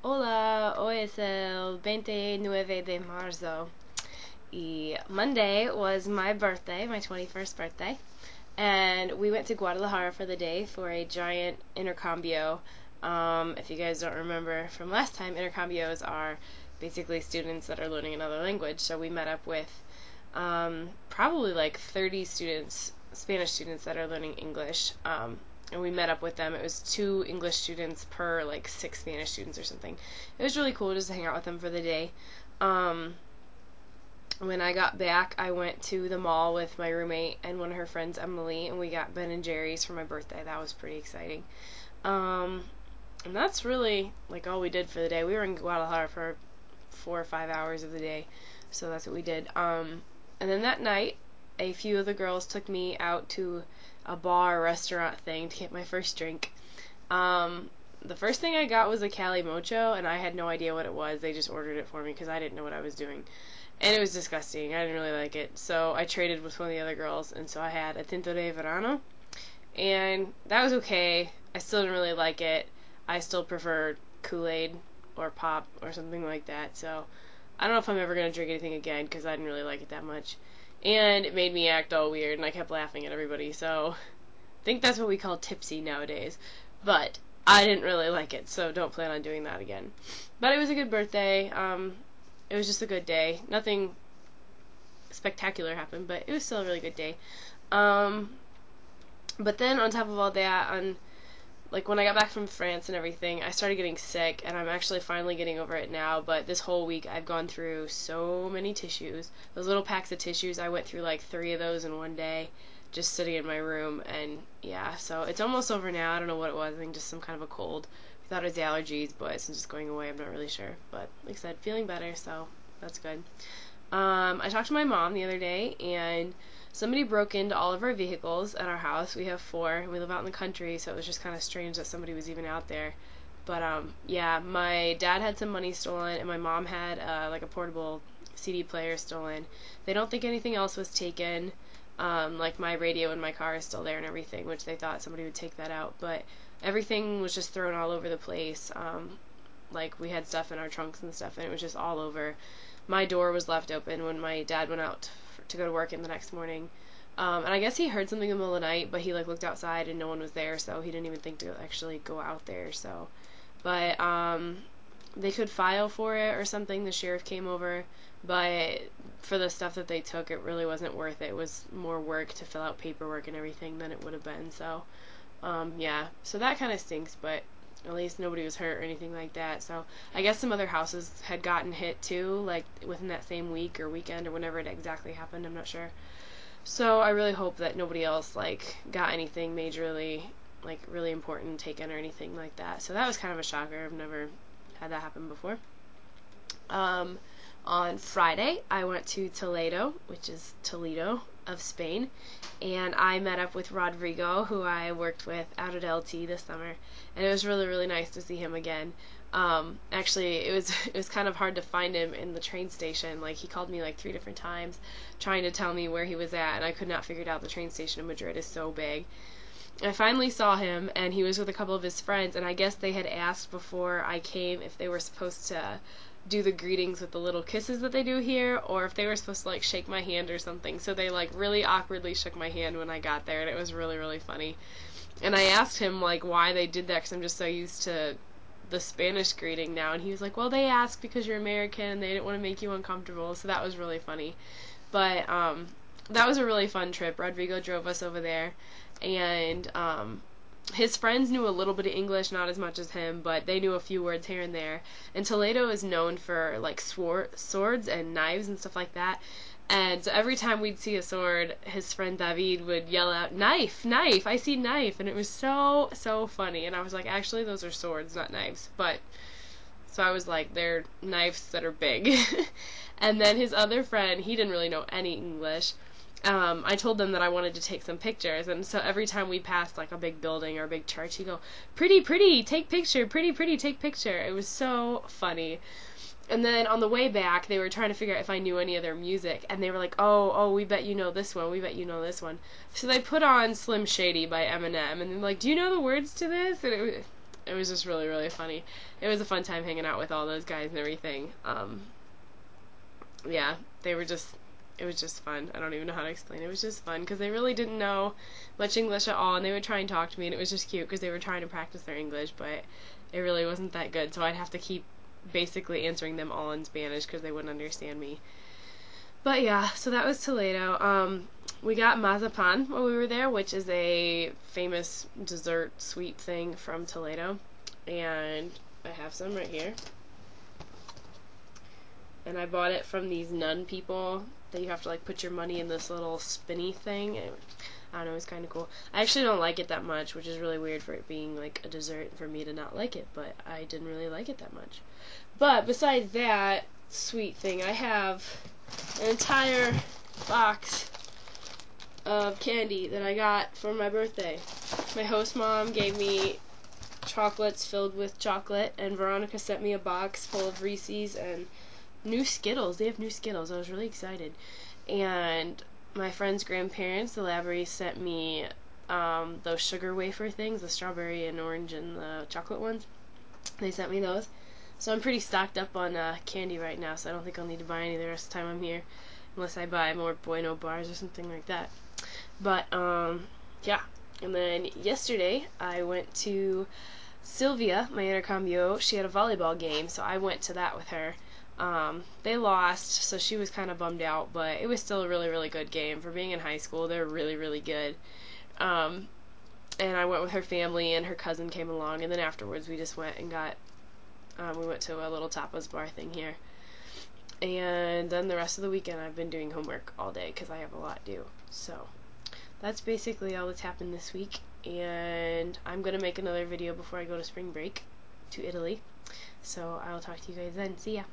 Hola, hoy es el 29 de marzo. Y Monday was my birthday, my 21st birthday. And we went to Guadalajara for the day for a giant intercambio. If you guys don't remember from last time, intercambios are basically students that are learning another language. So we met up with probably like 30 students, Spanish students that are learning English. And we met up with them. It was 2 English students per like 6 Spanish students or something. It was really cool just to hang out with them for the day. When I got back, I went to the mall with my roommate and one of her friends, Emily, and we got Ben and Jerry's for my birthday. That was pretty exciting. And that's really like all we did for the day. We were in Guadalajara for 4 or 5 hours of the day, so that's what we did. And then that night, a few of the girls took me out to a bar restaurant thing to get my first drink. The first thing I got was a Cali Mocho, and I had no idea what it was. They just ordered it for me because I didn't know what I was doing. And it was disgusting. I didn't really like it. So I traded with one of the other girls, and so I had a Tinto de Verano. And that was okay. I still didn't really like it. I still prefer Kool-Aid or pop or something like that. So I don't know if I'm ever going to drink anything again because I didn't really like it that much. And it made me act all weird, and I kept laughing at everybody. So I think that's what we call tipsy nowadays. But I didn't really like it, so don't plan on doing that again. But it was a good birthday. It was just a good day. Nothing spectacular happened, but it was still a really good day. But then on top of all that, like when I got back from France and everything, I started getting sick, and I'm actually finally getting over it now. But this whole week I've gone through so many tissues. Those little packs of tissues, I went through like 3 of those in one day, just sitting in my room. And yeah, so it's almost over now. I don't know what it was. I think just some kind of a cold. I thought it was allergies, but it's just going away. I'm not really sure. But like I said, feeling better, so that's good. I talked to my mom the other day, and somebody broke into all of our vehicles at our house. We have 4, and we live out in the country, so it was just kind of strange that somebody was even out there. But yeah, my dad had some money stolen, and my mom had like a portable CD player stolen. They don't think anything else was taken. Like my radio in my car is still there and everything, which they thought somebody would take that out. But everything was just thrown all over the place. Like we had stuff in our trunks and stuff, and it was just all over. My door was left open when my dad went out to go to work in the next morning. And I guess he heard something in the middle of the night, but he like looked outside and no one was there, so he didn't even think to actually go out there. So, but they could file for it or something. The sheriff came over, but for the stuff that they took, it really wasn't worth it. It was more work to fill out paperwork and everything than it would have been. So, yeah, so that kind of stinks, but at least nobody was hurt or anything like that. So I guess some other houses had gotten hit too, like within that same week or weekend or whenever it exactly happened. I'm not sure. So I really hope that nobody else like got anything majorly, like really important taken or anything like that. So that was kind of a shocker. I've never had that happen before. On Friday, I went to Toledo, which is Toledo of Spain, and I met up with Rodrigo, who I worked with out at LT this summer, and it was really, really nice to see him again. Actually, it was kind of hard to find him in the train station. Like, he called me like 3 different times trying to tell me where he was at, and I could not figure it out. The train station in Madrid is so big. I finally saw him, and he was with a couple of his friends, and I guess they had asked before I came if they were supposed to do the greetings with the little kisses that they do here, or if they were supposed to like shake my hand or something. So they like really awkwardly shook my hand when I got there, and it was really, really funny. And I asked him like why they did that, because I'm just so used to the Spanish greeting now, and he was like, well, they asked because you're American and they didn't want to make you uncomfortable. So that was really funny. But that was a really fun trip. Rodrigo drove us over there, and his friends knew a little bit of English, not as much as him, but they knew a few words here and there. And Toledo is known for like swords and knives and stuff like that. And so every time we'd see a sword, his friend David would yell out, "Knife, knife, I see knife." And it was so, so funny. And I was like, actually, those are swords, not knives. But, so I was like, they're knives that are big. And then his other friend, he didn't really know any English. I told them that I wanted to take some pictures, and so every time we passed like a big building or a big church, he'd go, "Pretty, pretty, take picture, pretty, pretty, take picture." It was so funny. And then on the way back, they were trying to figure out if I knew any of their music, and they were like, oh, we bet you know this one, we bet you know this one. So they put on Slim Shady by Eminem, and they're like, "Do you know the words to this?" And it was just really, really funny. It was a fun time hanging out with all those guys and everything. Yeah, they were just, it was just fun. I don't even know how to explain it. It was just fun because they really didn't know much English at all, and they would try and talk to me, and it was just cute because they were trying to practice their English, but it really wasn't that good, so I'd have to keep basically answering them all in Spanish because they wouldn't understand me. But yeah, so that was Toledo. We got mazapan while we were there, which is a famous dessert sweet thing from Toledo, and I have some right here. And I bought it from these nun people that you have to like put your money in this little spinny thing. I don't know, it's kind of cool. I actually don't like it that much, which is really weird for it being like a dessert and for me to not like it, but I didn't really like it that much. But besides that sweet thing, I have an entire box of candy that I got for my birthday. My host mom gave me chocolates filled with chocolate, and Veronica sent me a box full of Reese's and new Skittles. They have new Skittles. I was really excited. And my friend's grandparents, the Lavery, sent me those sugar wafer things, the strawberry and orange and the chocolate ones. They sent me those. So I'm pretty stocked up on candy right now, so I don't think I'll need to buy any the rest of the time I'm here, unless I buy more Bueno bars or something like that. But, yeah. And then yesterday, I went to Sylvia, my intercambio. She had a volleyball game, so I went to that with her. They lost, so she was kind of bummed out, but it was still a really, really good game. For being in high school, they're really, really good. And I went with her family, and her cousin came along, and then afterwards we just went and got, we went to a little tapas bar thing here. And then the rest of the weekend I've been doing homework all day because I have a lot due. So that's basically all that's happened this week, and I'm going to make another video before I go to spring break to Italy. So I'll talk to you guys then. See ya!